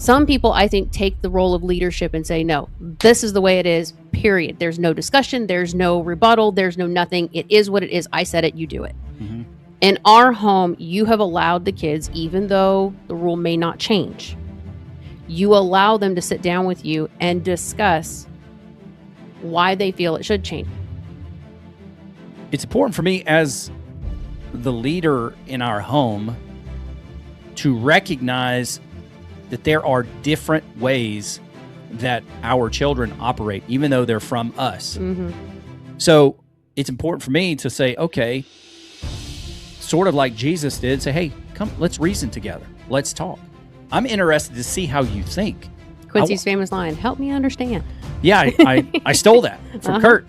Some people, I think, take the role of leadership and say, no, this is the way it is, period. There's no discussion. There's no rebuttal. There's no nothing. It is what it is. I said it. You do it. Mm-hmm. In our home, you have allowed the kids, even though the rule may not change, you allow them to sit down with you and discuss why they feel it should change. It's important for me as the leader in our home to recognize that there are different ways that our children operate, even though they're from us. Mm-hmm. So it's important for me to say, okay, sort of like Jesus did, say, hey, come, let's reason together. Let's talk. I'm interested to see how you think. Quincy's famous line, help me understand. Yeah, I stole that from Kurt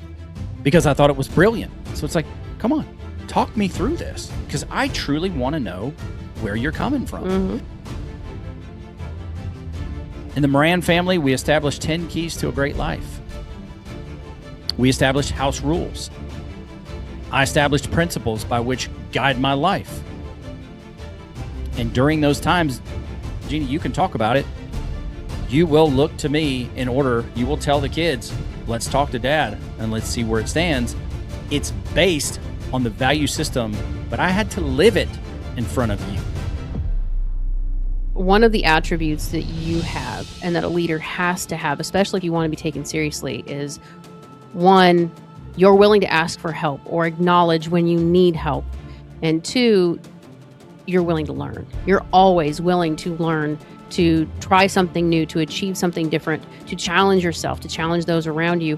because I thought it was brilliant. So it's like, come on, talk me through this because I truly want to know where you're coming from. Mm-hmm. In the Moran family, we established 10 keys to a great life. We established house rules. I established principles by which guide my life. And during those times, Jeannie, you can talk about it. You will look to me in order, you will tell the kids, let's talk to dad and let's see where it stands. It's based on the value system, but I had to live it in front of you. One of the attributes that you have and that a leader has to have, especially if you want to be taken seriously, is one, you're willing to ask for help or acknowledge when you need help. And two, you're willing to learn. You're always willing to learn, to try something new, to achieve something different, to challenge yourself, to challenge those around you.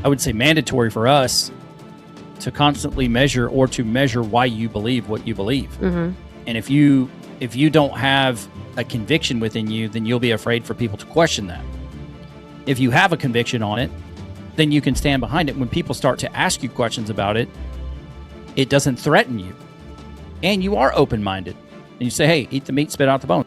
I would say mandatory for us to constantly measure or to measure why you believe what you believe. Mm-hmm. And if you don't have a conviction within you, then you'll be afraid for people to question that. If you have a conviction on it, then you can stand behind it. When people start to ask you questions about it, it doesn't threaten you. And you are open-minded. And you say, hey, eat the meat, spit out the bone.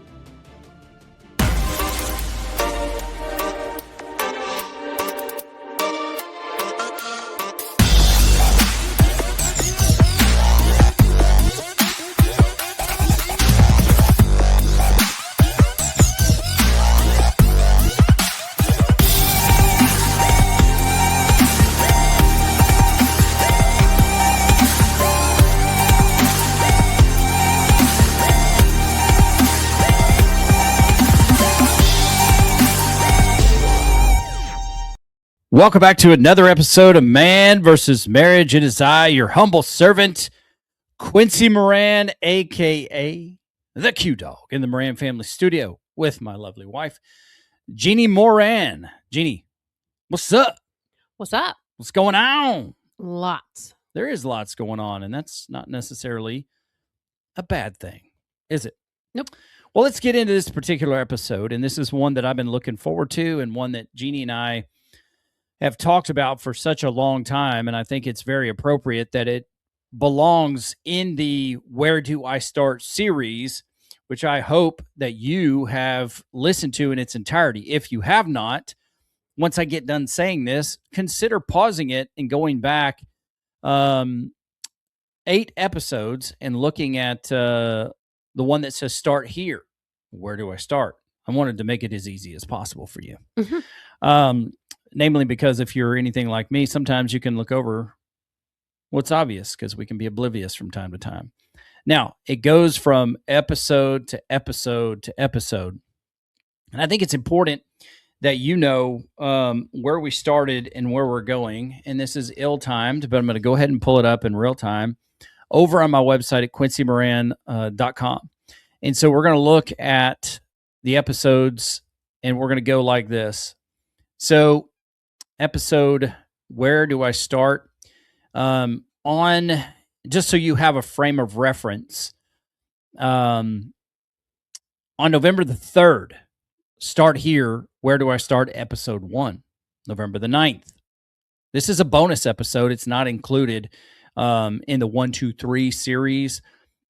Welcome back to another episode of Man versus Marriage. It is I, your humble servant, Quincy Moran, a.k.a. the Q-Dog, in the Moran family studio with my lovely wife, Jeannie Moran. Jeannie, what's up? What's up? What's going on? Lots. There is lots going on, and that's not necessarily a bad thing, is it? Nope. Well, let's get into this particular episode, and this is one that I've been looking forward to and one that Jeannie and I have talked about for such a long time, and I think it's very appropriate that it belongs in the Where Do I Start series, which I hope that you have listened to in its entirety. If you have not, once I get done saying this, consider pausing it and going back 8 episodes and looking at the one that says start here. Where do I start? I wanted to make it as easy as possible for you. Mm-hmm. Namely because if you're anything like me, sometimes you can look over what's obvious because we can be oblivious from time to time. Now, it goes from episode to episode to episode. And I think it's important that you know where we started and where we're going. And this is ill-timed, but I'm going to go ahead and pull it up in real time over on my website at quincymoran.com. And so we're going to look at the episodes and we're going to go like this. So episode, where do I start? On just so you have a frame of reference, on November the 3rd, start here. Where do I start? Episode 1, November the 9th. This is a bonus episode. It's not included in the 1, 2, 3 series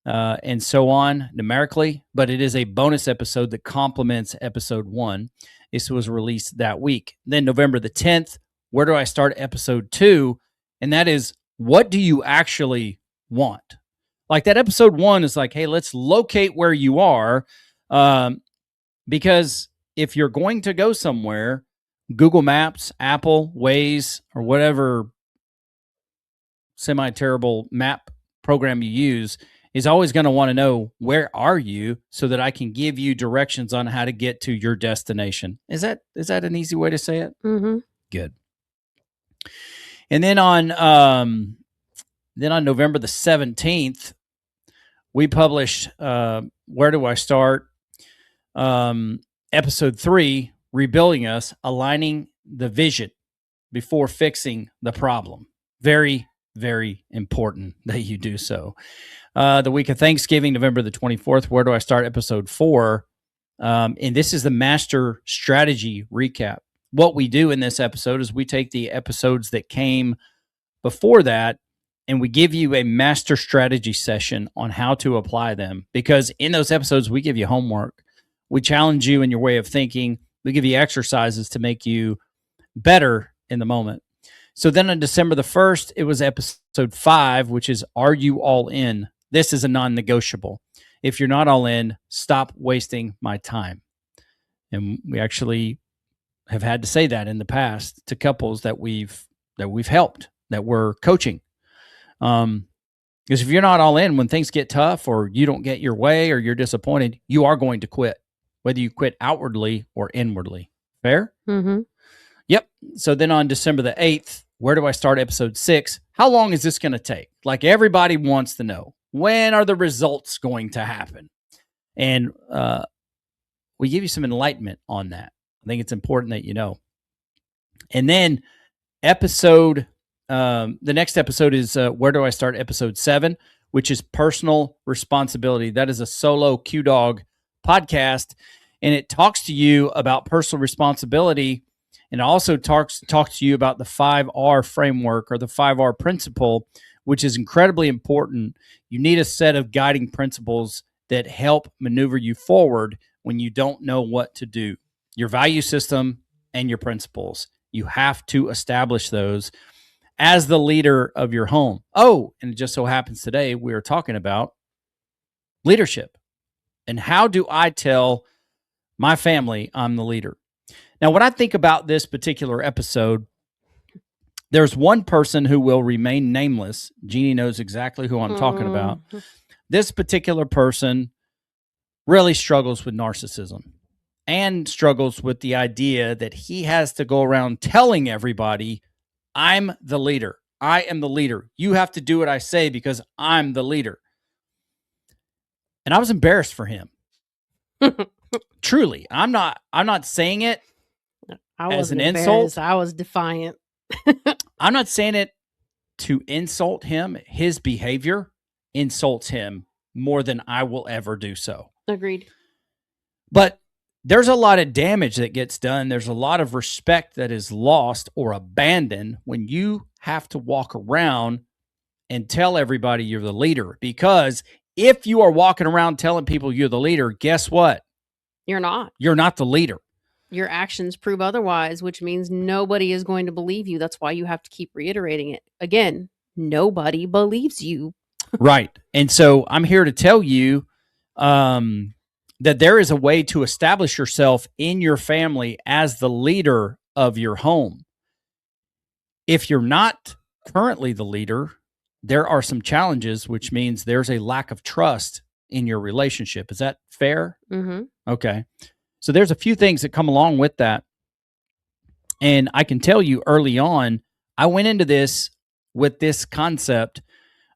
and so on numerically, but it is a bonus episode that complements episode 1. This was released that week. Then November the 10th, where do I start? Episode 2, and that is, what do you actually want? Like that episode 1 is like, hey, let's locate where you are. Because if you're going to go somewhere, Google Maps, Apple, Waze, or whatever semi-terrible map program you use is always going to want to know, where are you, so that I can give you directions on how to get to your destination. Is that an easy way to say it? Mm-hmm. Good. And then on November the 17th, we published Where Do I Start? Episode 3, Rebuilding Us, Aligning the Vision Before Fixing the Problem. Very, very important that you do so. The week of Thanksgiving, November the 24th, Where Do I Start? Episode 4. And this is the Master Strategy Recap. What we do in this episode is we take the episodes that came before that and we give you a master strategy session on how to apply them. Because in those episodes, we give you homework. We challenge you in your way of thinking. We give you exercises to make you better in the moment. So then on December the 1st, it was episode 5, which is Are You All In? This is a non-negotiable. If you're not all in, stop wasting my time. And we actually have had to say that in the past to couples that we've helped, that we're coaching. Because if you're not all in, when things get tough or you don't get your way or you're disappointed, you are going to quit, whether you quit outwardly or inwardly. Fair? Mm-hmm. Yep. So then on December the 8th, Where Do I Start? Episode 6. How long is this going to take? Like, everybody wants to know, when are the results going to happen? And we give you some enlightenment on that. I think it's important that you know. And then the next episode is Where Do I Start? Episode 7, which is Personal Responsibility. That is a solo Q-Dog podcast, and it talks to you about personal responsibility, and also talks to you about the 5R framework, or the 5R principle, which is incredibly important. You need a set of guiding principles that help maneuver you forward when you don't know what to do. Your value system and your principles. You have to establish those as the leader of your home. Oh, and it just so happens today we are talking about leadership. And how do I tell my family I'm the leader? Now, when I think about this particular episode, there's one person who will remain nameless. Jeannie knows exactly who I'm talking about. This particular person really struggles with narcissism and struggles with the idea that he has to go around telling everybody, I'm the leader. I am the leader. You have to do what I say because I'm the leader. And I was embarrassed for him. Truly. I'm not saying it as an insult. I was defiant. I'm not saying it to insult him. His behavior insults him more than I will ever do so. Agreed. But there's a lot of damage that gets done. There's a lot of respect that is lost or abandoned when you have to walk around and tell everybody you're the leader. Because if you are walking around telling people you're the leader, guess what? You're not. You're not the leader. Your actions prove otherwise, which means nobody is going to believe you. That's why you have to keep reiterating it. Again, nobody believes you. Right. And so I'm here to tell you that there is a way to establish yourself in your family as the leader of your home. If you're not currently the leader, there are some challenges, which means there's a lack of trust in your relationship. Is that fair? Mm-hmm. Okay. So there's a few things that come along with that. And I can tell you early on, I went into this with this concept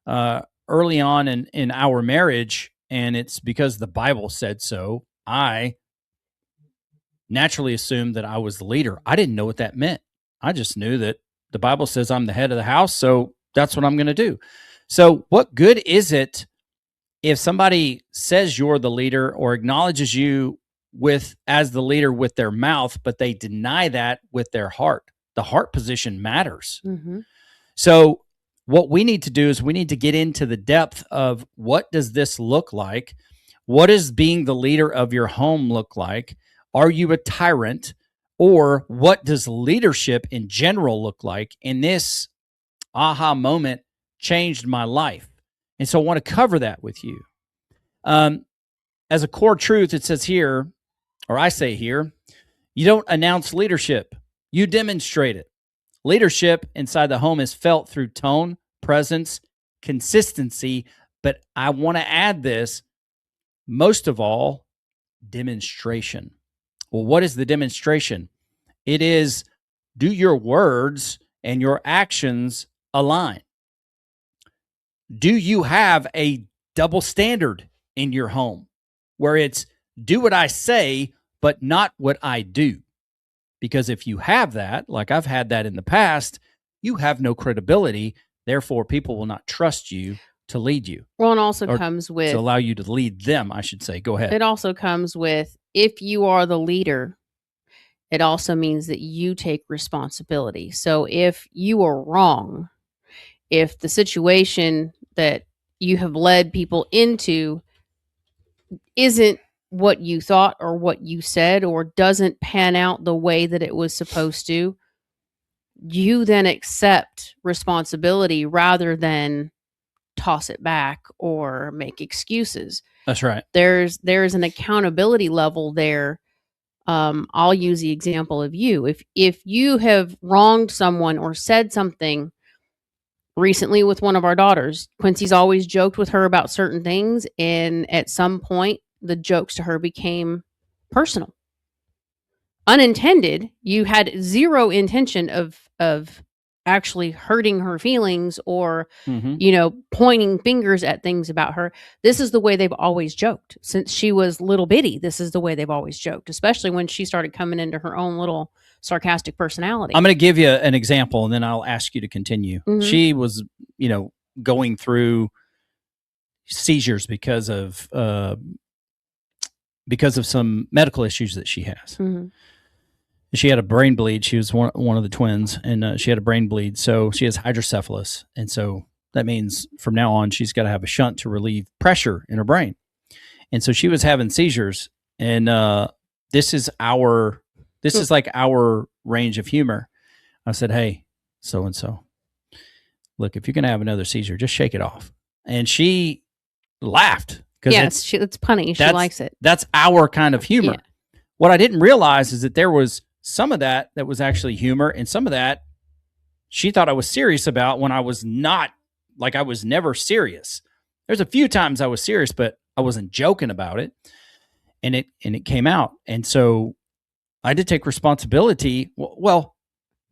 early on in our marriage, and it's because the Bible said so. I naturally assumed that I was the leader. I didn't know what that meant. I just knew that the Bible says I'm the head of the house, so that's what I'm going to do. So what good is it if somebody says you're the leader or acknowledges you as the leader with their mouth, but they deny that with their heart? The heart position matters. Mm-hmm. So what we need to do is we need to get into the depth of, what does this look like? What does being the leader of your home look like? Are you a tyrant? Or what does leadership in general look like? And this aha moment changed my life. And so I want to cover that with you. As a core truth, it says here, or I say here, you don't announce leadership, you demonstrate it. Leadership inside the home is felt through tone, presence, consistency, but I want to add this, most of all, demonstration. Well, what is the demonstration? It is, do your words and your actions align? Do you have a double standard in your home where it's do what I say, but not what I do? Because if you have that, like I've had that in the past, you have no credibility. Therefore, people will not trust you to lead you. Well, it also comes with to allow you to lead them, I should say. Go ahead. It also comes with, if you are the leader, it also means that you take responsibility. So if you are wrong, if the situation that you have led people into isn't what you thought or what you said, or doesn't pan out the way that it was supposed to, you then accept responsibility rather than toss it back or make excuses. That's right. There's an accountability level there. I'll use the example of you. If you have wronged someone or said something recently with one of our daughters, Quincy's always joked with her about certain things, and at some point the jokes to her became personal. Unintended. You had zero intention of actually hurting her feelings or pointing fingers at things about her. This is the way they've always joked since she was little bitty. This is the way they've always joked, especially when she started coming into her own little sarcastic personality. I'm going to give you an example and then I'll ask you to continue. She was, going through seizures because of some medical issues that she has. She had a brain bleed. She was one of the twins, and she had a brain bleed. So she has hydrocephalus. And so that means from now on, she's got to have a shunt to relieve pressure in her brain. And so she was having seizures. And this is like our range of humor. I said, hey, so-and-so, look, if you're going to have another seizure, just shake it off. And she laughed. Yes, it's punny. She likes it. That's our kind of humor. Yeah. What I didn't realize is that there was some of that was actually humor, and some of that she thought I was serious about when I was not. Like, I was never serious. There's a few times I was serious, but I wasn't joking about it, and it came out. And so I had to take responsibility. Well,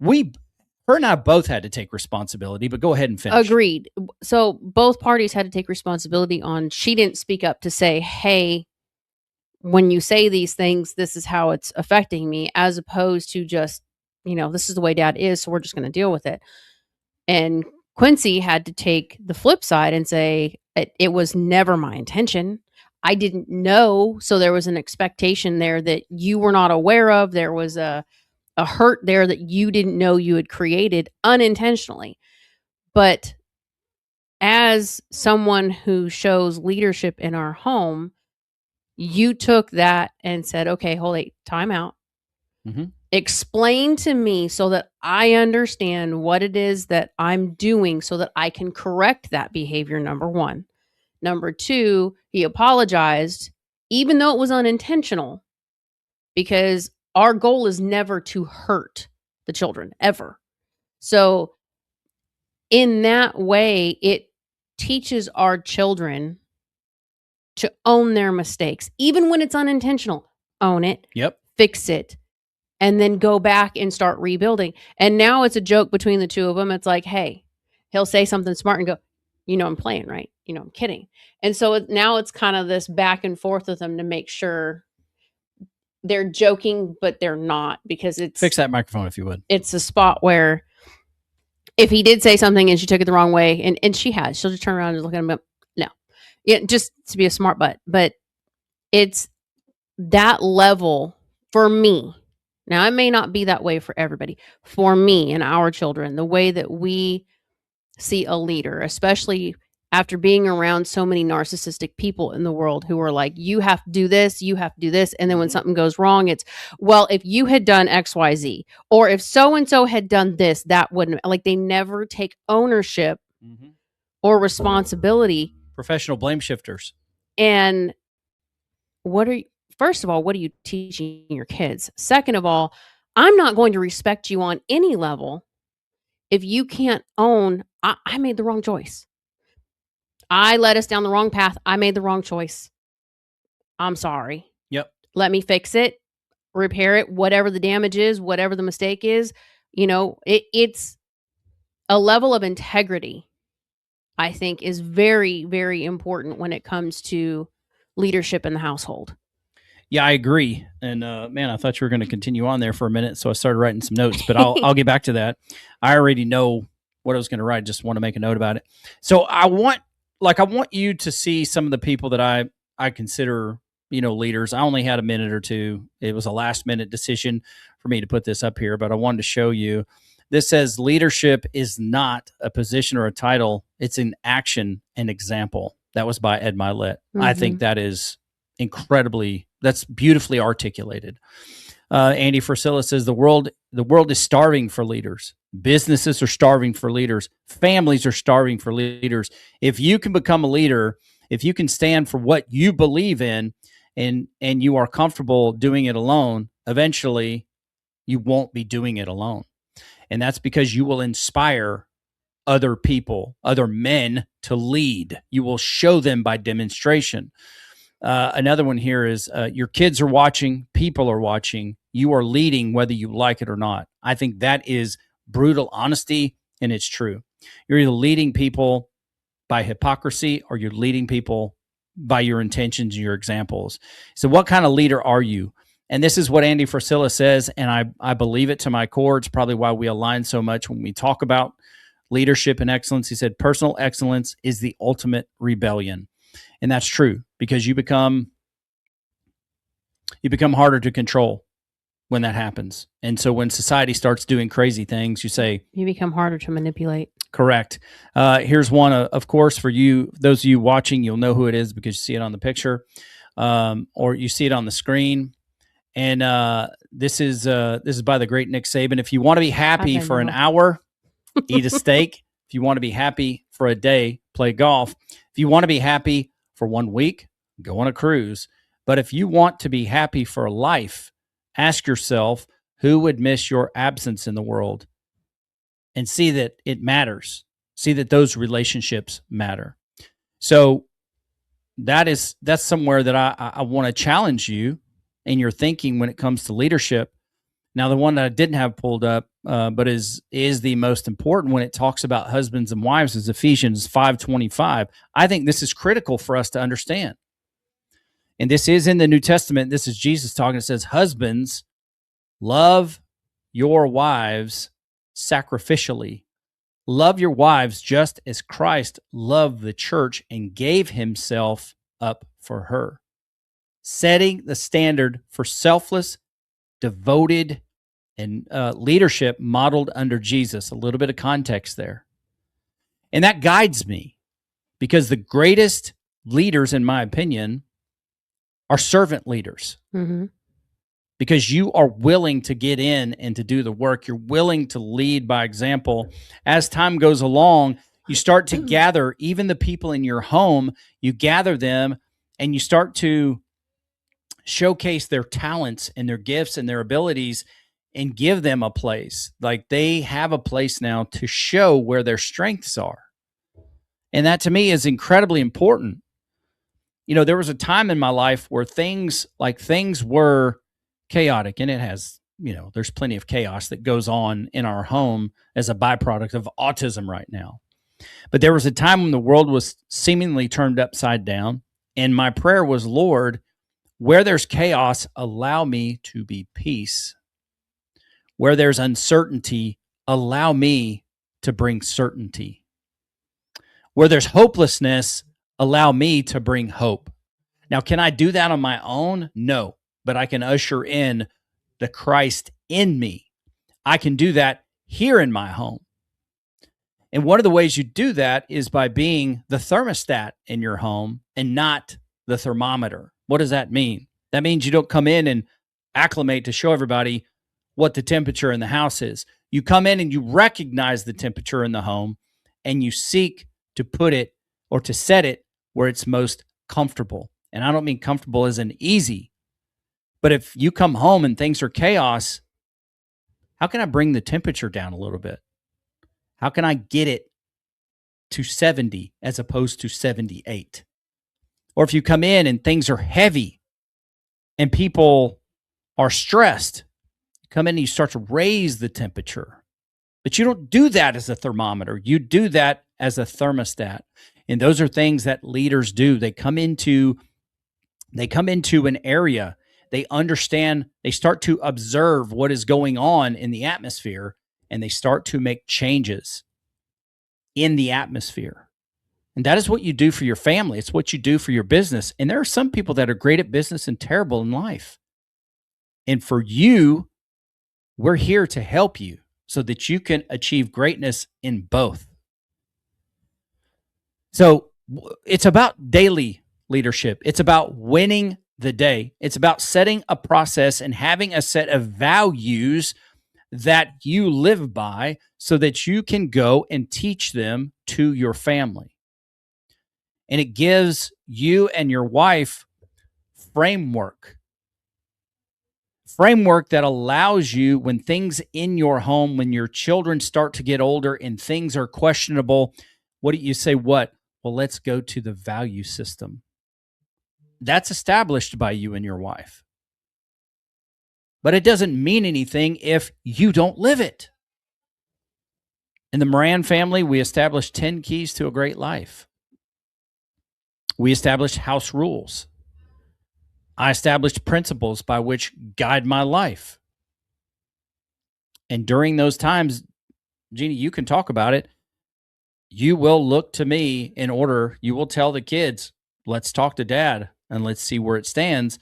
her and I both had to take responsibility, but go ahead and finish. Agreed. So both parties had to take responsibility on, she didn't speak up to say, hey, when you say these things, this is how it's affecting me, as opposed to just, this is the way Dad is, so we're just going to deal with it. And Quincy had to take the flip side and say, it was never my intention. I didn't know. So there was an expectation there that you were not aware of. There was a hurt there that you didn't know you had created unintentionally. But as someone who shows leadership in our home, you took that and said, okay, hold it, time out. Explain to me so that I understand what it is that I'm doing so that I can correct that behavior, number one. Number two, he apologized, even though it was unintentional, because our goal is never to hurt the children, ever. So in that way, it teaches our children to own their mistakes, even when it's unintentional. Own it. Yep. Fix it. And then go back and start rebuilding. And now it's a joke between the two of them. It's like, hey, he'll say something smart and go, I'm playing, right? I'm kidding. And so now it's kind of this back and forth with them to make sure they're joking, but they're not, because it's... Fix that microphone if you would. It's a spot where if he did say something and she took it the wrong way, and she'll just turn around and look at him. No. Yeah, just to be a smart butt. But it's that level for me. Now, it may not be that way for everybody. For me and our children, the way that we see a leader, especially after being around so many narcissistic people in the world who are like, you have to do this, you have to do this. And then when something goes wrong, it's, well, if you had done X, Y, Z, or if so-and-so had done this, that wouldn't, like, they never take ownership or responsibility. Professional blame shifters. And first of all, what are you teaching your kids? Second of all, I'm not going to respect you on any level if you can't own, I made the wrong choice. I led us down the wrong path. I made the wrong choice. I'm sorry. Yep. Let me fix it, repair it, whatever the damage is, whatever the mistake is. It's a level of integrity, I think, is very, very important when it comes to leadership in the household. Yeah, I agree. And man, I thought you were going to continue on there for a minute, so I started writing some notes. But I'll get back to that. I already know what I was going to write. Just want to make a note about it. So I want you to see some of the people that I consider leaders. I only had a minute or two. It was a last minute decision for me to put this up here, but I wanted to show you. This says leadership is not a position or a title; it's an action and example. That was by Ed Milet. I think that is that's beautifully articulated. Andy Frisella says the world is starving for leaders. Businesses are starving for leaders. Families are starving for leaders. If you can become a leader, if you can stand for what you believe in, and you are comfortable doing it alone, eventually you won't be doing it alone. And that's because you will inspire other people, other men to lead. You will show them by demonstration. Another one here is your kids are watching, people are watching, you are leading whether you like it or not. I think that is brutal honesty, and it's true. You're either leading people by hypocrisy or you're leading people by your intentions and your examples. So what kind of leader are you? And this is what Andy Frisella says, and I believe it to my core. It's probably why we align so much when we talk about leadership and excellence. He said, personal excellence is the ultimate rebellion. And that's true, because you become harder to control when that happens. And so when society starts doing crazy things, you say, you become harder to manipulate. Correct. Here's one, of course, for you, those of you watching, you'll know who it is because you see it on the picture, or you see it on the screen. And this is by the great Nick Saban. If you want to be happy for an hour, eat a steak. If you want to be happy for a day, play golf. If you want to be happy for 1 week, go on a cruise. But if you want to be happy for life, ask yourself, who would miss your absence in the world? And see that it matters. See that those relationships matter. So that's somewhere that I want to challenge you in your thinking when it comes to leadership. Now, the one that I didn't have pulled up, but is the most important when it talks about husbands and wives, is Ephesians 5:25. I think this is critical for us to understand. And this is in the New Testament. This is Jesus talking. It says, husbands, love your wives sacrificially. Love your wives just as Christ loved the church and gave himself up for her, setting the standard for selfless, devoted, and leadership modeled under Jesus. A little bit of context there. And that guides me, because the greatest leaders, in my opinion, are servant leaders. Mm-hmm. Because you are willing to get in and to do the work. You're willing to lead by example. As time goes along, you start to gather even the people in your home, you gather them and you start to showcase their talents and their gifts and their abilities and give them a place. Like, they have a place now to show where their strengths are. And that to me is incredibly important. There was a time in my life where things were chaotic, and it has, there's plenty of chaos that goes on in our home as a byproduct of autism right now. But there was a time when the world was seemingly turned upside down, and my prayer was, Lord, where there's chaos, allow me to be peace. Where there's uncertainty, allow me to bring certainty. Where there's hopelessness, allow me to bring hope. Now, can I do that on my own? No, but I can usher in the Christ in me. I can do that here in my home. And one of the ways you do that is by being the thermostat in your home and not the thermometer. What does that mean? That means you don't come in and acclimate to show everybody what the temperature in the house is. You come in and you recognize the temperature in the home, and you seek to put it or to set it where it's most comfortable. And I don't mean comfortable as in easy. But if you come home and things are chaos, how can I bring the temperature down a little bit? How can I get it to 70 as opposed to 78? Or if you come in and things are heavy and people are stressed, you come in and you start to raise the temperature. But you don't do that as a thermometer. You do that as a thermostat. And those are things that leaders do. They come into an area, they understand, they start to observe what is going on in the atmosphere, and they start to make changes in the atmosphere. And that is what you do for your family. It's what you do for your business. And there are some people that are great at business and terrible in life. And for you, we're here to help you so that you can achieve greatness in both. So it's about daily leadership. It's about winning the day. It's about setting a process and having a set of values that you live by so that you can go and teach them to your family. And it gives you and your wife framework that allows you, when things in your home, when your children start to get older and things are questionable, what do you say? Well, let's go to the value system. That's established by you and your wife. But it doesn't mean anything if you don't live it. In the Moran family, we established 10 keys to a great life. We established house rules. I established principles by which guide my life. And during those times, Jeannie, you can talk about it. You will look to me in order, you will tell the kids, let's talk to dad and let's see where it stands.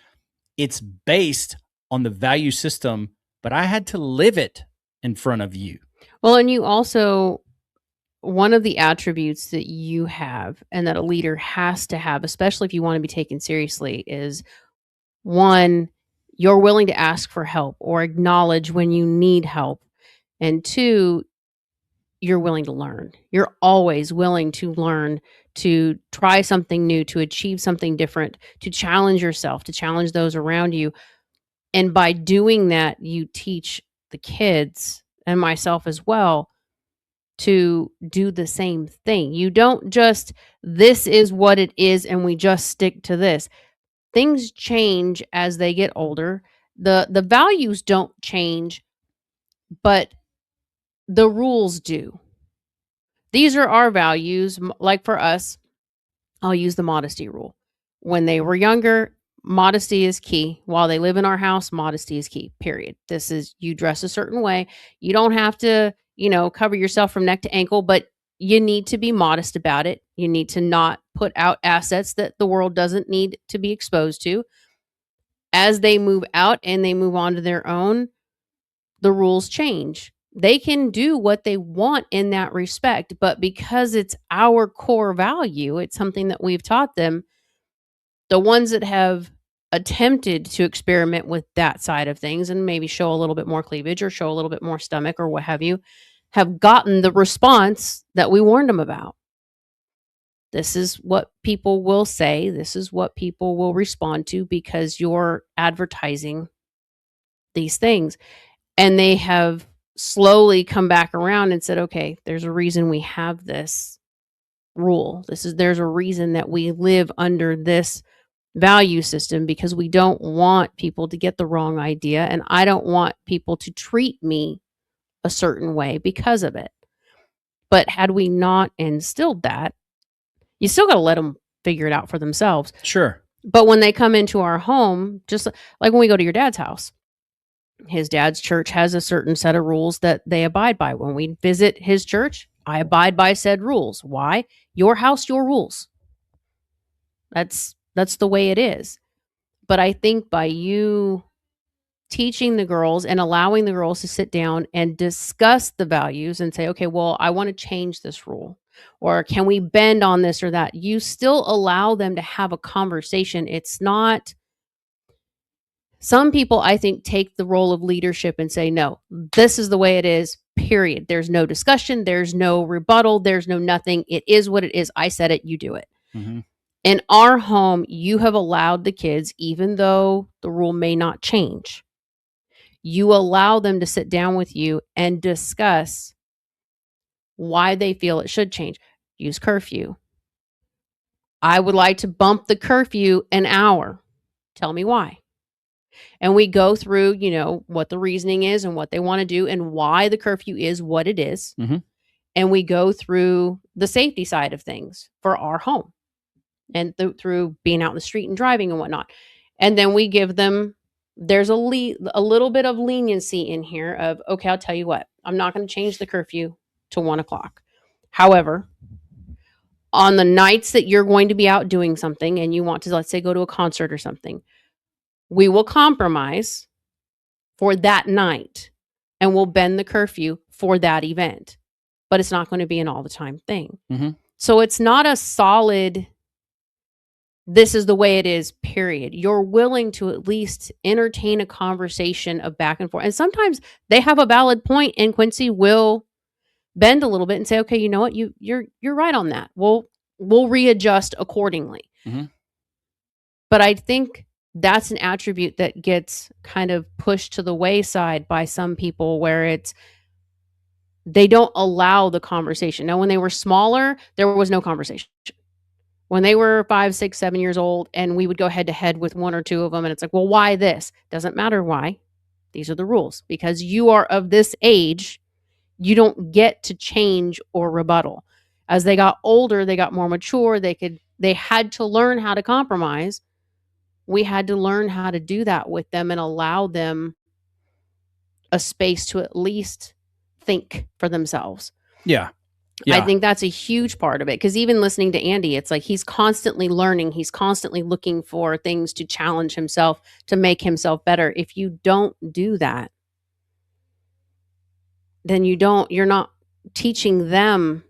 It's based on the value system, but I had to live it in front of you. Well, and you also, one of the attributes that you have and that a leader has to have, especially if you want to be taken seriously, is one, you're willing to ask for help or acknowledge when you need help. And two, you're willing to learn. You're always willing to learn, to try something new, to achieve something different, to challenge yourself, to challenge those around you. And by doing that, you teach the kids and myself as well to do the same thing. You don't just, this is what it is, and we just stick to this. Things change as they get older. The values don't change, but the rules do. These are our values. Like for us, I'll use the modesty rule. When they were younger, modesty is key. While they live in our house, modesty is key, period. This is, you dress a certain way. You don't have to, cover yourself from neck to ankle, but you need to be modest about it. You need to not put out assets that the world doesn't need to be exposed to. As they move out and they move on to their own, the rules change. They can do what they want in that respect, but because it's our core value, it's something that we've taught them. The ones that have attempted to experiment with that side of things and maybe show a little bit more cleavage or show a little bit more stomach or what have you, have gotten the response that we warned them about. This is what people will say. This is what people will respond to because you're advertising these things. And they have slowly come back around and said, okay, there's a reason we have this rule. There's a reason that we live under this value system, because we don't want people to get the wrong idea. And I don't want people to treat me a certain way because of it. But had we not instilled that, you still got to let them figure it out for themselves. Sure. But when they come into our home, just like when we go to your dad's house, his dad's church has a certain set of rules that they abide by. When we visit his church, I abide by said rules. Why? Your house, your rules. That's the way it is. But I think by you teaching the girls and allowing the girls to sit down and discuss the values and say, okay, well, I want to change this rule, or can we bend on this or that? You still allow them to have a conversation. It's not, some people, I think, take the role of leadership and say, no, this is the way it is, period. There's no discussion. There's no rebuttal. There's no nothing. It is what it is. I said it. You do it. Mm-hmm. In our home, you have allowed the kids, even though the rule may not change, you allow them to sit down with you and discuss why they feel it should change. Use curfew. I would like to bump the curfew an hour. Tell me why. And we go through, what the reasoning is and what they want to do and why the curfew is what it is. Mm-hmm. And we go through the safety side of things for our home and through being out in the street and driving and whatnot. And then we give them, there's a little bit of leniency in here of, okay, I'll tell you what, I'm not going to change the curfew to 1:00. However, on the nights that you're going to be out doing something and you want to, let's say, go to a concert or something, we will compromise for that night and we'll bend the curfew for that event. But it's not going to be an all the time thing. Mm-hmm. So it's not a solid, this is the way it is, period. You're willing to at least entertain a conversation of back and forth. And sometimes they have a valid point and Quincy will bend a little bit and say, okay, you know what? You're right on that. We'll readjust accordingly. Mm-hmm. But I think that's an attribute that gets kind of pushed to the wayside by some people where they don't allow the conversation. Now, when they were smaller, there was no conversation. When they were 5, 6, 7 years old and we would go head to head with one or two of them and it's like, well, why this? Doesn't matter why. These are the rules. Because you are of this age, you don't get to change or rebuttal. As they got older, they got more mature. They had to learn how to compromise. We had to learn how to do that with them and allow them a space to at least think for themselves. Yeah. I think that's a huge part of it. Because even listening to Andy, it's like he's constantly learning. He's constantly looking for things to challenge himself, to make himself better. If you don't do that, then you're not teaching them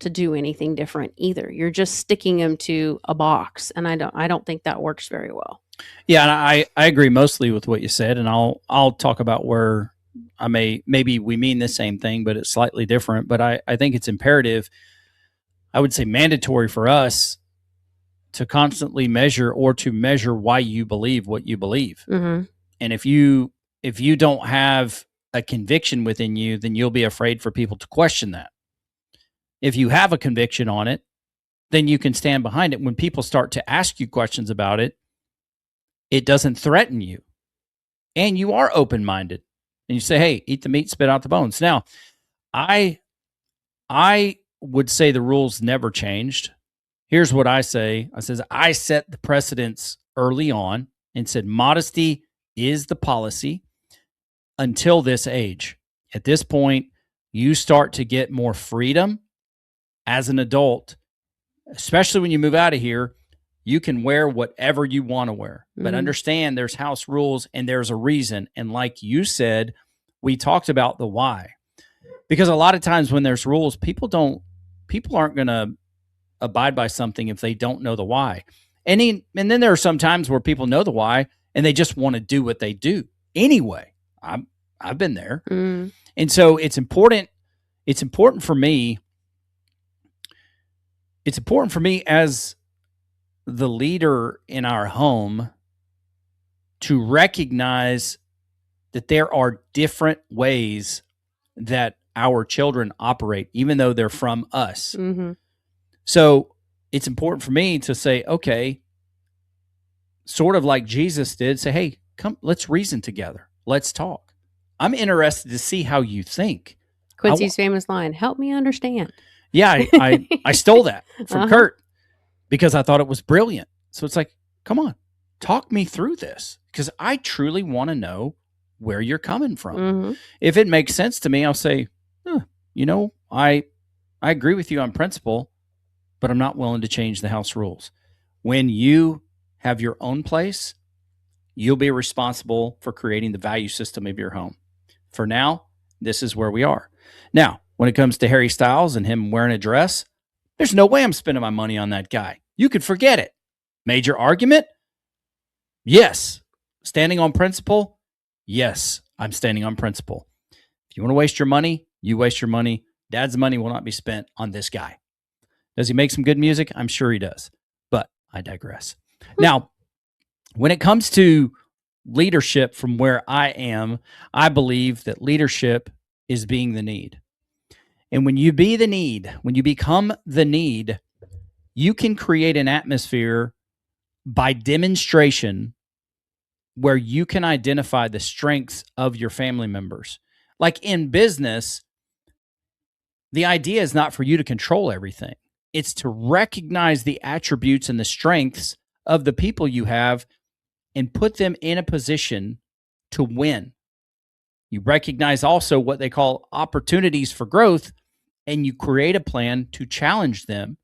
to do anything different either. You're just sticking them to a box. And I don't think that works very well. Yeah, and I agree mostly with what you said, and I'll talk about where maybe we mean the same thing, but it's slightly different. But I think it's imperative, I would say mandatory for us to constantly measure why you believe what you believe. Mm-hmm. And if you don't have a conviction within you, then you'll be afraid for people to question that. If you have a conviction on it, then you can stand behind it. When people start to ask you questions about it, it doesn't threaten you. And you are open-minded. And you say, hey, eat the meat, spit out the bones. Now, I would say the rules never changed. Here's what I say. I set the precedence early on and said modesty is the policy until this age. At this point, you start to get more freedom as an adult, especially when you move out of here. You can wear whatever you want to wear, but understand there's house rules and there's a reason. And like you said, we talked about the why, because a lot of times when there's rules, people aren't going to abide by something if they don't know the why. And then there are some times where people know the why and they just want to do what they do anyway. I've been there. Mm. And so it's important for me. It's important for me as the leader in our home to recognize that there are different ways that our children operate, even though they're from us. Mm-hmm. So it's important for me to say, okay, sort of like Jesus did, say, hey, come, let's reason together. Let's talk. I'm interested to see how you think. Quincy's famous line, help me understand. Yeah, I stole that from Kurt because I thought it was brilliant. So it's like, come on, talk me through this because I truly want to know where you're coming from. Mm-hmm. If it makes sense to me, I'll say, I agree with you on principle, but I'm not willing to change the house rules. When you have your own place, you'll be responsible for creating the value system of your home. For now, this is where we are. Now, when it comes to Harry Styles and him wearing a dress, there's no way I'm spending my money on that guy. You could forget it. Major argument? Yes. Standing on principle? Yes, I'm standing on principle. If you want to waste your money, you waste your money. Dad's money will not be spent on this guy. Does he make some good music? I'm sure he does. But I digress. Now, when it comes to leadership from where I am, I believe that leadership is being the need. And when you be the need, when you become the need, you can create an atmosphere by demonstration where you can identify the strengths of your family members. Like in business, the idea is not for you to control everything. It's to recognize the attributes and the strengths of the people you have and put them in a position to win. You recognize also what they call opportunities for growth, and you create a plan to challenge them,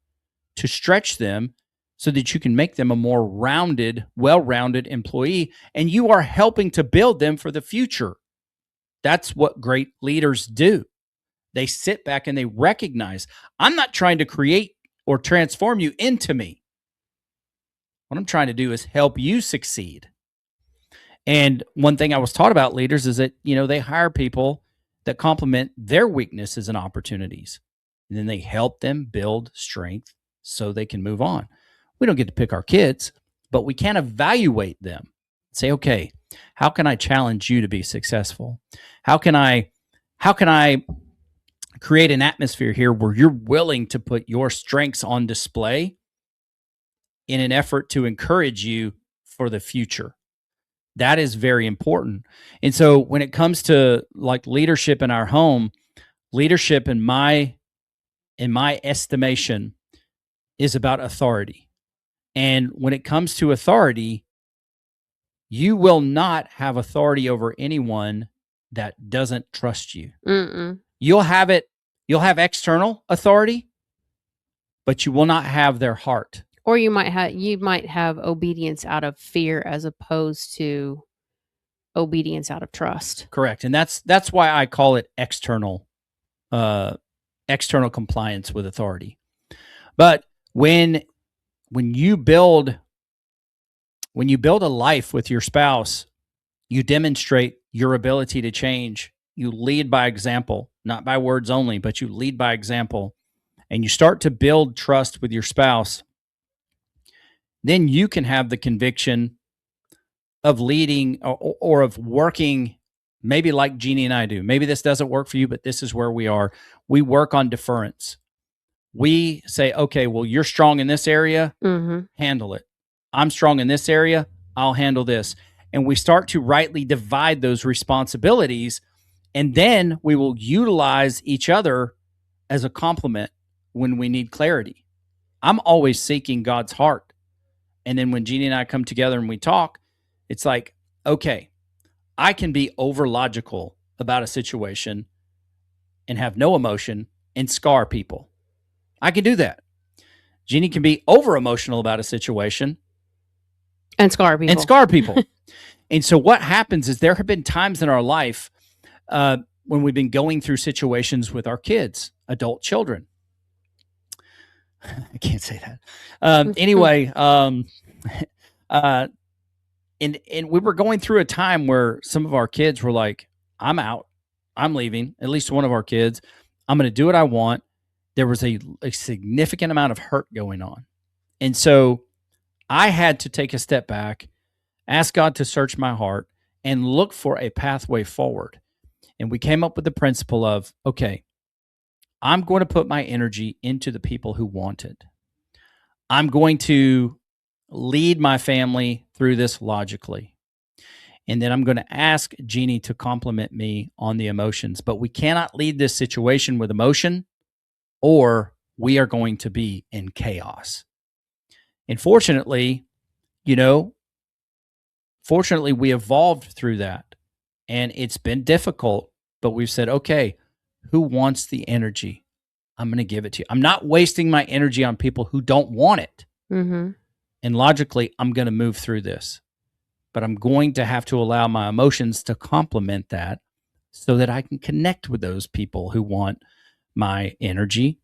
to stretch them, so that you can make them a more rounded, well-rounded employee, and you are helping to build them for the future. That's what great leaders do. They sit back and they recognize, I'm not trying to create or transform you into me. What I'm trying to do is help you succeed. And one thing I was taught about leaders is that, they hire people that complement their weaknesses and opportunities. And then they help them build strength so they can move on. We don't get to pick our kids, but we can evaluate them. Say, okay, how can I challenge you to be successful? How can I create an atmosphere here where you're willing to put your strengths on display in an effort to encourage you for the future? That is very important. And so when it comes to like leadership in our home, leadership in my estimation is about authority. And when it comes to authority, you will not have authority over anyone that doesn't trust you. Mm-mm. You'll have external authority, but you will not have their heart. Or you might have obedience out of fear as opposed to obedience out of trust. Correct. And that's why I call it external compliance with authority. But when you build a life with your spouse, you demonstrate your ability to change. You lead by example, not by words only, but you lead by example, and you start to build trust with your spouse. Then you can have the conviction of leading or of working, maybe like Jeannie and I do. Maybe this doesn't work for you, but this is where we are. We work on deference. We say, okay, well, you're strong in this area, handle it. I'm strong in this area, I'll handle this. And we start to rightly divide those responsibilities, and then we will utilize each other as a complement when we need clarity. I'm always seeking God's heart. And then when Jeannie and I come together and we talk, it's like, okay, I can be over logical about a situation and have no emotion and scar people. I can do that. Jeannie can be over emotional about a situation and scar people. And so what happens is there have been times in our life when we've been going through situations with our kids, adult children. I can't say that. Anyway, and we were going through a time where some of our kids were like, I'm out. I'm leaving. At least one of our kids. I'm going to do what I want. There was a significant amount of hurt going on. And so I had to take a step back, ask God to search my heart, and look for a pathway forward. And we came up with the principle of, okay, I'm going to put my energy into the people who want it. I'm going to lead my family through this logically. And then I'm going to ask Jeannie to compliment me on the emotions. But we cannot lead this situation with emotion, or we are going to be in chaos. And fortunately, we evolved through that. And it's been difficult, but we've said, okay, who wants the energy? I'm going to give it to you. I'm not wasting my energy on people who don't want it. Mm-hmm. And logically, I'm going to move through this. But I'm going to have to allow my emotions to complement that so that I can connect with those people who want my energy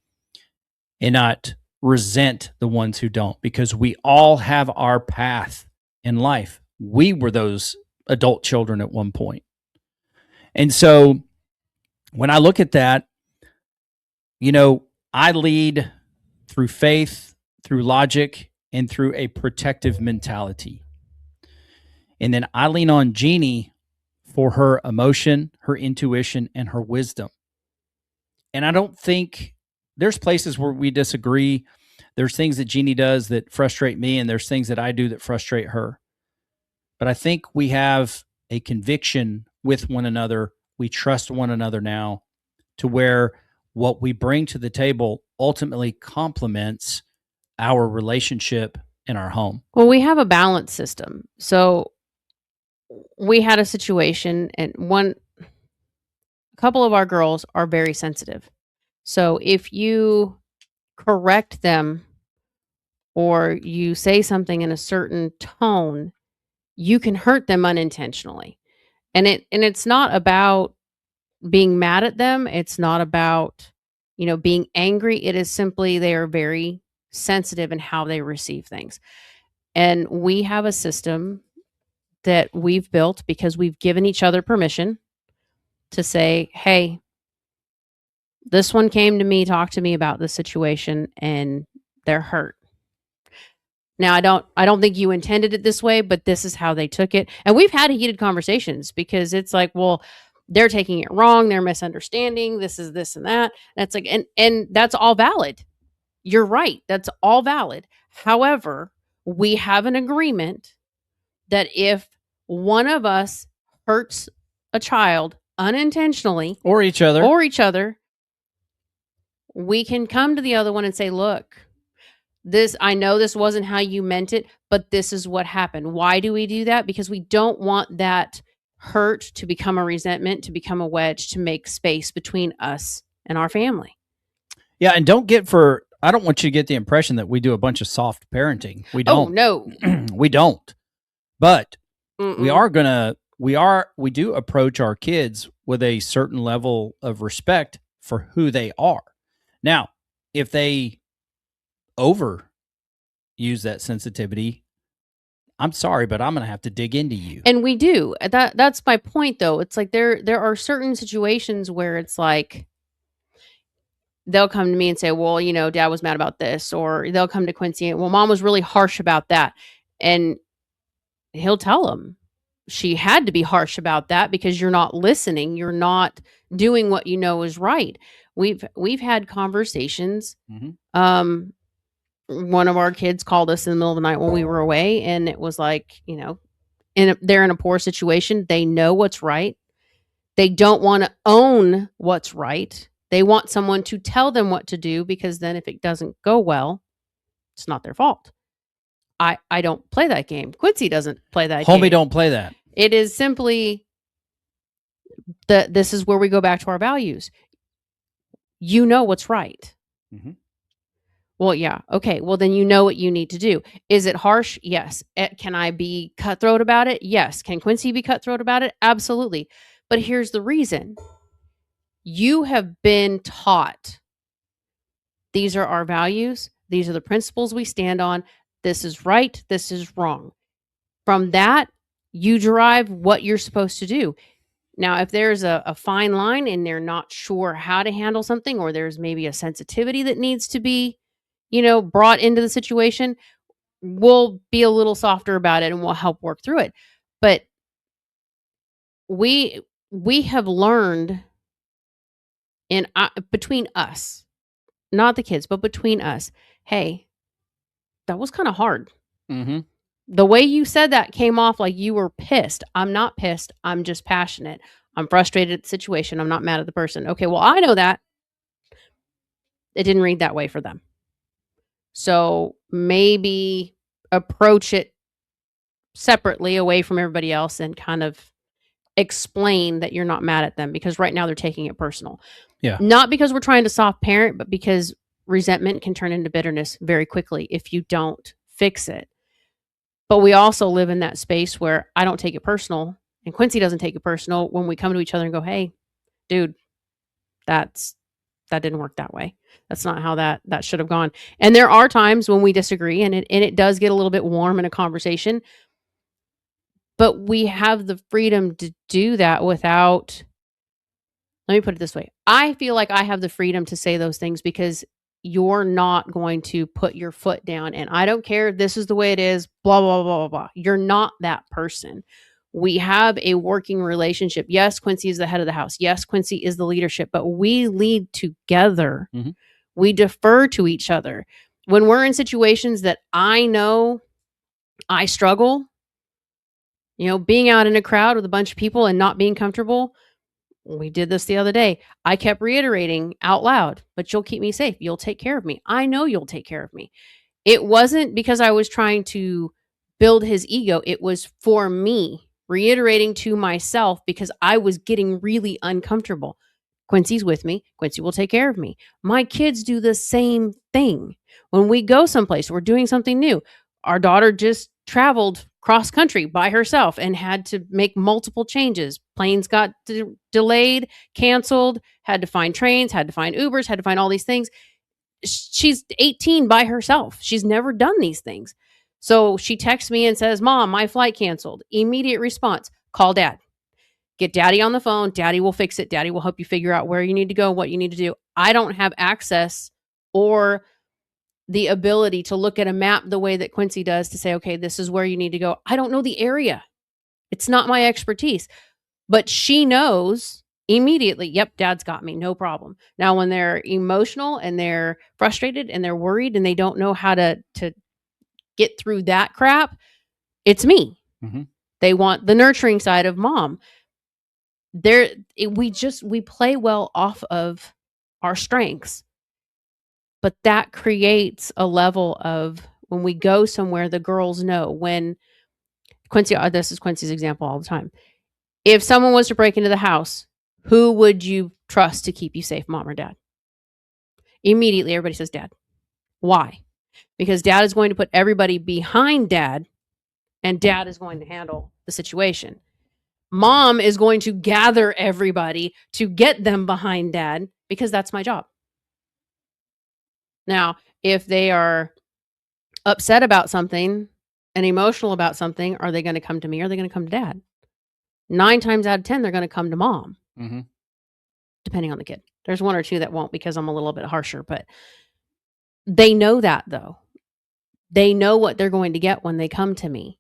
and not resent the ones who don't, because we all have our path in life. We were those adult children at one point. And so when I look at that, I lead through faith, through logic, and through a protective mentality. And then I lean on Jeannie for her emotion, her intuition, and her wisdom. And I don't think there's places where we disagree. There's things that Jeannie does that frustrate me, and there's things that I do that frustrate her. But I think we have a conviction with one another. We trust one another now to where what we bring to the table ultimately complements our relationship in our home. Well, we have a balance system. So we had a situation, and a couple of our girls are very sensitive. So if you correct them or you say something in a certain tone, you can hurt them unintentionally. And it's not about being mad at them. It's not about, being angry. It is simply they are very sensitive in how they receive things. And we have a system that we've built because we've given each other permission to say, hey, this one came to me, talked to me about this situation, and they're hurt. Now, I don't think you intended it this way, but this is how they took it. And we've had heated conversations because it's like, well, they're taking it wrong, they're misunderstanding, this is this and that. That's like, and that's all valid. You're right. That's all valid. However, we have an agreement that if one of us hurts a child unintentionally Or each other, we can come to the other one and say, look, I know this wasn't how you meant it, but this is what happened. Why do we do that? Because we don't want that hurt to become a resentment, to become a wedge, to make space between us and our family. Yeah, and I don't want you to get the impression that we do a bunch of soft parenting. We don't. Oh, no. We don't. But Mm-mm. we do approach our kids with a certain level of respect for who they are. Now, if they overuse that sensitivity, I'm sorry, but I'm going to have to dig into you. And we do. That's my point, though. It's like there are certain situations where it's like they'll come to me and say, well, dad was mad about this, or they'll come to Quincy and, well, mom was really harsh about that. And he'll tell them, she had to be harsh about that because you're not listening. You're not doing what you know is right. We've had conversations. Mm-hmm. One of our kids called us in the middle of the night when we were away, and it was like, they're in a poor situation. They know what's right. They don't want to own what's right. They want someone to tell them what to do, because then if it doesn't go well, it's not their fault. I don't play that game. Quincy doesn't play that game. Homie don't play that. It is simply this is where we go back to our values. You know what's right. Mm-hmm. Well, yeah. Okay. Well, then you know what you need to do. Is it harsh? Yes. Can I be cutthroat about it? Yes. Can Quincy be cutthroat about it? Absolutely. But here's the reason. You have been taught these are our values. These are the principles we stand on. This is right. This is wrong. From that, you derive what you're supposed to do. Now, if there's a fine line and they're not sure how to handle something, or there's maybe a sensitivity that needs to be, brought into the situation, we'll be a little softer about it and we'll help work through it. But we have learned between us, not the kids, but between us, hey, that was kind of hard. Mm-hmm. The way you said that came off like you were pissed. I'm not pissed. I'm just passionate. I'm frustrated at the situation. I'm not mad at the person. Okay, well, I know that. It didn't read that way for them. So maybe approach it separately away from everybody else and kind of explain that you're not mad at them, because right now they're taking it personal. Yeah. Not because we're trying to soft parent, but because resentment can turn into bitterness very quickly if you don't fix it. But we also live in that space where I don't take it personal and Quincy doesn't take it personal when we come to each other and go, hey, dude, that didn't work that way. That's not how that should have gone. And there are times when we disagree, and it does get a little bit warm in a conversation. But we have the freedom to do that without, let me put it this way. I feel like I have the freedom to say those things because you're not going to put your foot down and I don't care, this is the way it is, blah, blah, blah, blah, blah. You're not that person. We have a working relationship. Yes, Quincy is the head of the house. Yes, Quincy is the leadership, but we lead together. Mhm. We defer to each other. When we're in situations that I know I struggle, being out in a crowd with a bunch of people and not being comfortable, we did this the other day. I kept reiterating out loud, but you'll keep me safe. You'll take care of me. I know you'll take care of me. It wasn't because I was trying to build his ego. It was for me, reiterating to myself because I was getting really uncomfortable. Quincy's with me. Quincy will take care of me. My kids do the same thing. When we go someplace, we're doing something new. Our daughter just traveled cross country by herself and had to make multiple changes. Planes got delayed, canceled, had to find trains, had to find Ubers, had to find all these things. She's 18 by herself. She's never done these things. So she texts me and says, Mom, my flight canceled. Immediate response, call dad. Get daddy on the phone. Daddy will fix it. Daddy will help you figure out where you need to go, what you need to do. I don't have access or the ability to look at a map the way that Quincy does to say, okay, this is where you need to go. I don't know the area. It's not my expertise. But she knows immediately, yep, dad's got me, no problem. Now, when they're emotional and they're frustrated and they're worried and they don't know how to get through that crap, it's me. Mhm. They want the nurturing side of mom. We play well off of our strengths, but that creates a level of when we go somewhere, the girls know when Quincy, this is Quincy's example all the time. If someone was to break into the house, who would you trust to keep you safe, mom or dad? Immediately, everybody says dad. Why? Because dad is going to put everybody behind dad, and dad is going to handle the situation. Mom is going to gather everybody to get them behind dad because that's my job. Now, if they are upset about something and emotional about something, are they going to come to me or are they going to come to dad? 9 times out of 10, they're going to come to mom, depending on the kid. There's 1 or 2 that won't because I'm a little bit harsher, but they know that though. They know what they're going to get when they come to me.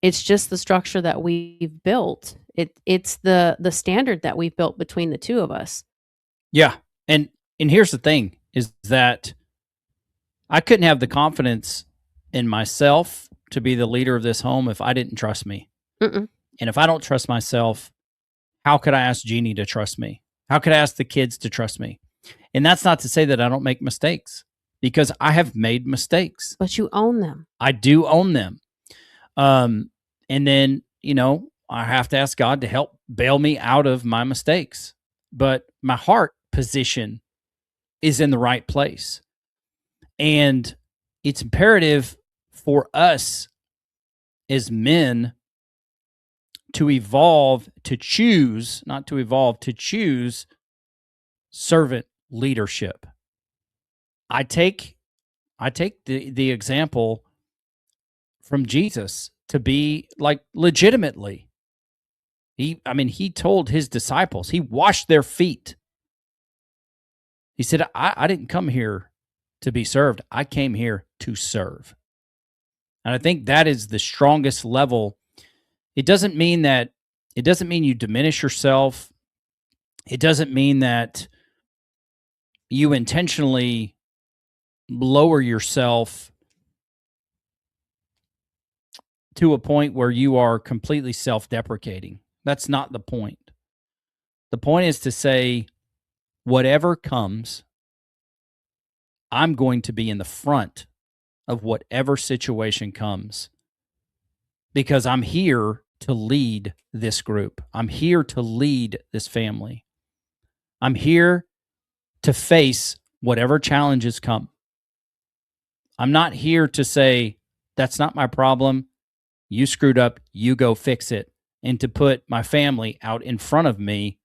It's just the structure that we've built. It's the standard that we've built between the two of us. Yeah. And here's the thing is that I couldn't have the confidence in myself to be the leader of this home if I didn't trust me. Mm-mm. And if I don't trust myself, how could I ask Jeannie to trust me? How could I ask the kids to trust me? And that's not to say that I don't make mistakes, because I have made mistakes. But you own them. I do own them. And then, I have to ask God to help bail me out of my mistakes. But my heart position is in the right place. And it's imperative for us as men to evolve, to choose, not to evolve, to choose servant leadership. I take the example from Jesus to be like legitimately. He told his disciples, he washed their feet. He said, I didn't come here to be served. I came here to serve. And I think that is the strongest level. It doesn't mean you diminish yourself. It doesn't mean that you intentionally lower yourself to a point where you are completely self-deprecating. That's not the point. The point is to say, whatever comes, I'm going to be in the front of whatever situation comes, because I'm here to lead this group. I'm here to lead this family. I'm here to face whatever challenges come. I'm not here to say, that's not my problem. You screwed up. You go fix it. And to put my family out in front of me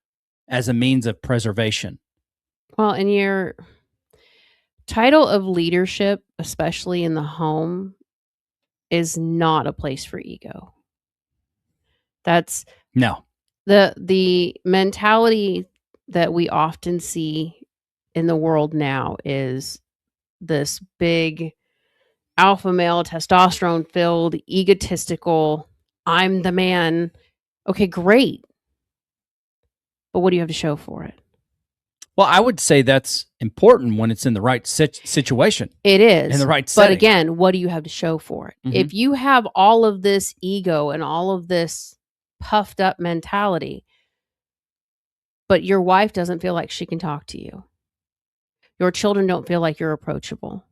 as a means of preservation. Well, and your title of leadership, especially in the home, is not a place for ego. That's No. the mentality that we often see in the world now is this big alpha male, testosterone filled, egotistical, I'm the man. Okay, great. But what do you have to show for it? Well, I would say that's important when it's in the right situation. It is. In the right But setting. again, what do you have to show for it? Mhm. If you have all of this ego and all of this puffed up mentality, but your wife doesn't feel like she can talk to you, your children don't feel like you're approachable,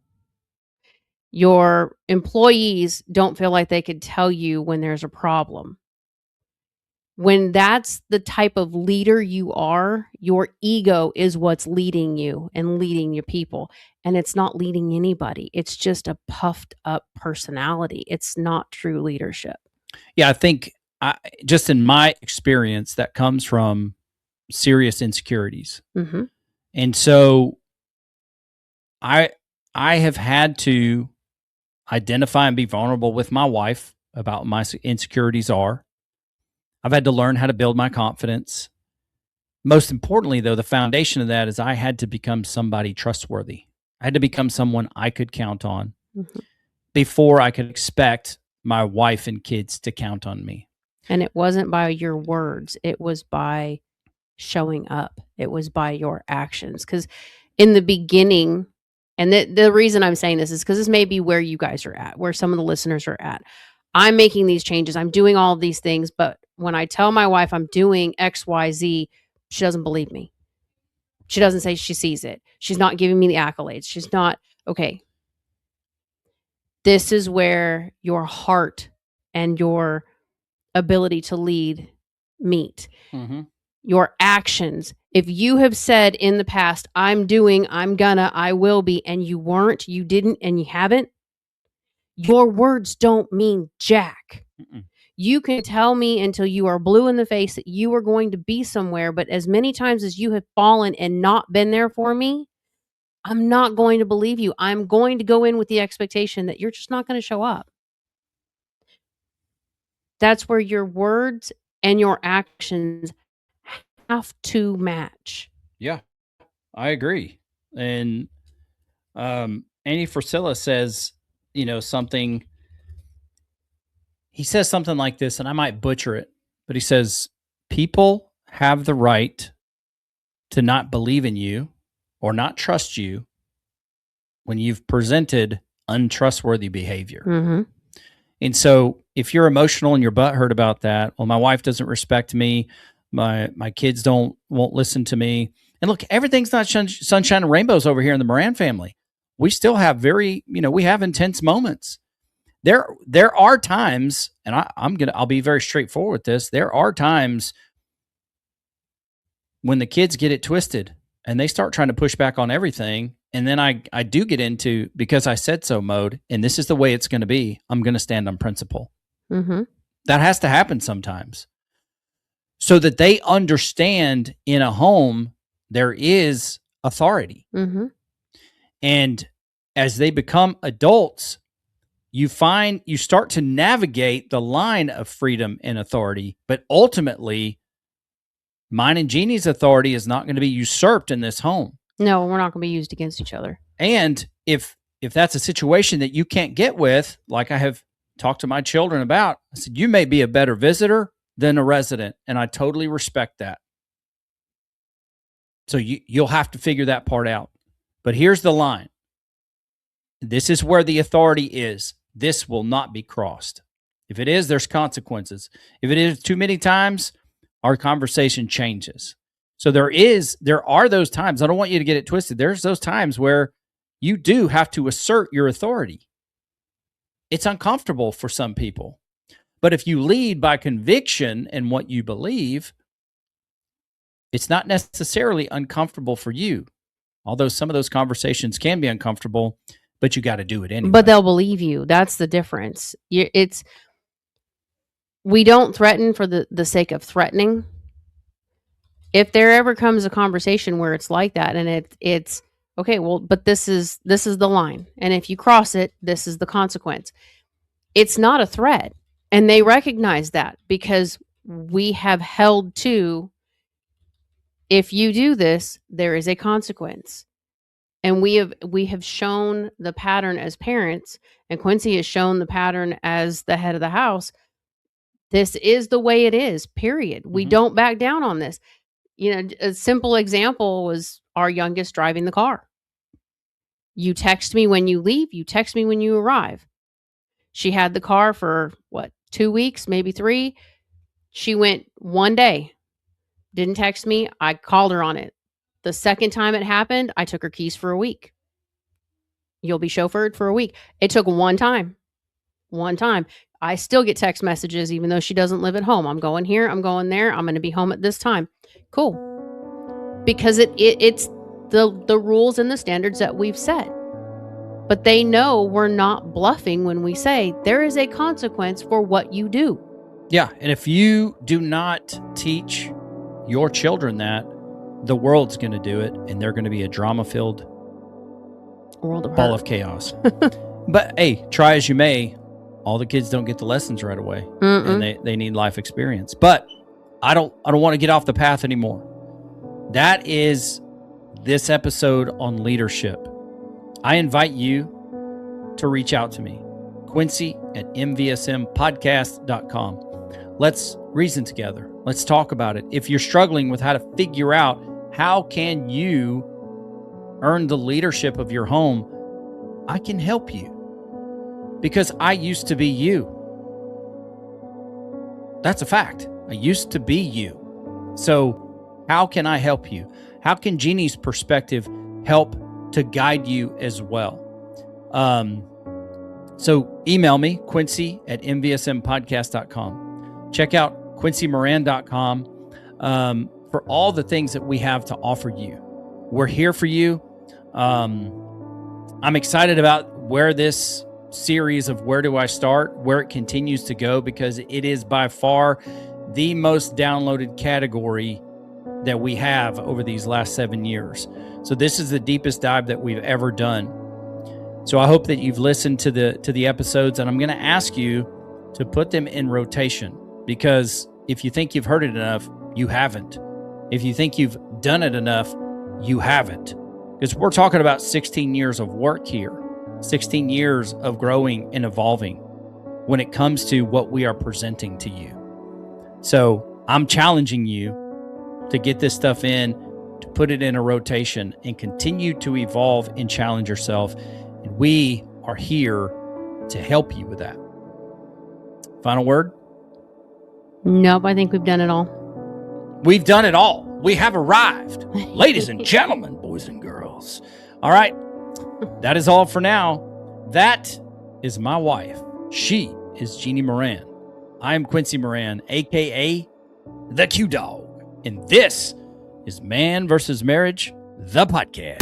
your employees don't feel like they could tell you when there's a problem. When that's the type of leader you are, your ego is what's leading you and leading your people. And it's not leading anybody. It's just a puffed up personality. It's not true leadership. Yeah, I think just in my experience, that comes from serious insecurities. Mm-hmm. And so I have had to identify and be vulnerable with my wife about what my insecurities are. I've had to learn how to build my confidence. Most importantly, though, the foundation of that is I had to become somebody trustworthy. I had to become someone I could count on before I could expect my wife and kids to count on me. And it wasn't by your words. It was by showing up. It was by your actions. Because in the beginning, and the reason I'm saying this is because this may be where you guys are at, where some of the listeners are at. I'm making these changes. I'm doing all of these things. But when I tell my wife I'm doing X, Y, Z, she doesn't believe me. She doesn't say she sees it. She's not giving me the accolades. She's not, okay. This is where your heart and your ability to lead meet. Mm-hmm. Your actions. If you have said in the past, I'm doing, I'm gonna, I will be, and you weren't, you didn't, and you haven't, your words don't mean jack. Mm-mm. You can tell me until you are blue in the face that you are going to be somewhere, but as many times as you have fallen and not been there for me, I'm not going to believe you. I'm going to go in with the expectation that you're just not going to show up. That's where your words and your actions have to match. Yeah, I agree. And Andy Frisella says, something. He says something like this, and I might butcher it, but he says, people have the right to not believe in you or not trust you when you've presented untrustworthy behavior. Mm-hmm. And so if you're emotional and you're butthurt about that, well, my wife doesn't respect me, my kids won't listen to me. And look, everything's not sunshine and rainbows over here in the Moran family. We still have we have intense moments. There are times, and I'll be very straightforward with this. There are times when the kids get it twisted and they start trying to push back on everything. And then I do get into, because I said so mode, and this is the way it's going to be, I'm going to stand on principle. Mm-hmm. That has to happen sometimes so that they understand in a home there is authority. Mm-hmm. And as they become adults, you start to navigate the line of freedom and authority, but ultimately mine and Jeannie's authority is not going to be usurped in this home. No, we're not going to be used against each other. And if that's a situation that you can't get with, like I have talked to my children about, I said, you may be a better visitor than a resident, and I totally respect that. So you'll have to figure that part out. But here's the line. This is where the authority is. This will not be crossed. If it is, there's consequences. If it is too many times, our conversation changes. So there are those times. I don't want you to get it twisted. There's those times where you do have to assert your authority. It's uncomfortable for some people. But if you lead by conviction and what you believe, it's not necessarily uncomfortable for you. Although some of those conversations can be uncomfortable, but you got to do it anyway. But they'll believe you. That's the difference. We don't threaten for the sake of threatening. If there ever comes a conversation where it's like that, and it's okay, well, but this is the line, and if you cross it, this is the consequence. It's not a threat, and they recognize that because we have held to, if you do this, there is a consequence. And we have shown the pattern as parents, and Quincy has shown the pattern as the head of the house. This is the way it is, period. We don't back down on this. A simple example was our youngest driving the car. You text me when you leave, you text me when you arrive. She had the car for 2 weeks, maybe 3. She went one day, didn't text me. I called her on it. The second time it happened, I took her keys for a week. You'll be chauffeured for a week. It took one time. I still get text messages even though she doesn't live at home. I'm going here, I'm going there, I'm going to be home at this time. Cool. Because it's the rules and the standards that we've set. But they know we're not bluffing when we say there is a consequence for what you do. Yeah, and if you do not teach your children that, the world's going to do it, and they're going to be a drama-filled ball of chaos. But hey, try as you may, all the kids don't get the lessons right away, and they need life experience. But I don't want to get off the path anymore. That is this episode on leadership. I invite you to reach out to me, Quincy at Manvsmarriagepodcast.com. Let's reason together. Let's talk about it. If you're struggling with how to figure out how can you earn the leadership of your home, I can help you, because I used to be you. That's a fact. I used to be you. So how can I help you? How can Jeannie's perspective help to guide you as well? So email me, Quincy at MVSMpodcast.com. Check out QuincyMoran.com for all the things that we have to offer you. We're here for you. I'm excited about where this series of Where Do I Start, where it continues to go, because it is by far the most downloaded category that we have over these last 7 years. So this is the deepest dive that we've ever done. So I hope that you've listened to the episodes, and I'm going to ask you to put them in rotation, because if you think you've heard it enough, you haven't. If you think you've done it enough, you haven't. Because we're talking about 16 years of work here, 16 years of growing and evolving when it comes to what we are presenting to you. So I'm challenging you to get this stuff in, to put it in a rotation, and continue to evolve and challenge yourself. And we are here to help you with that. Final word? Nope, I think we've done it all. We've done it all. We have arrived. Ladies and gentlemen, boys and girls. All right. That is all for now. That is my wife. She is Jeannie Moran. I am Quincy Moran, a.k.a. the Q Dog. And this is Man vs. Marriage, the podcast.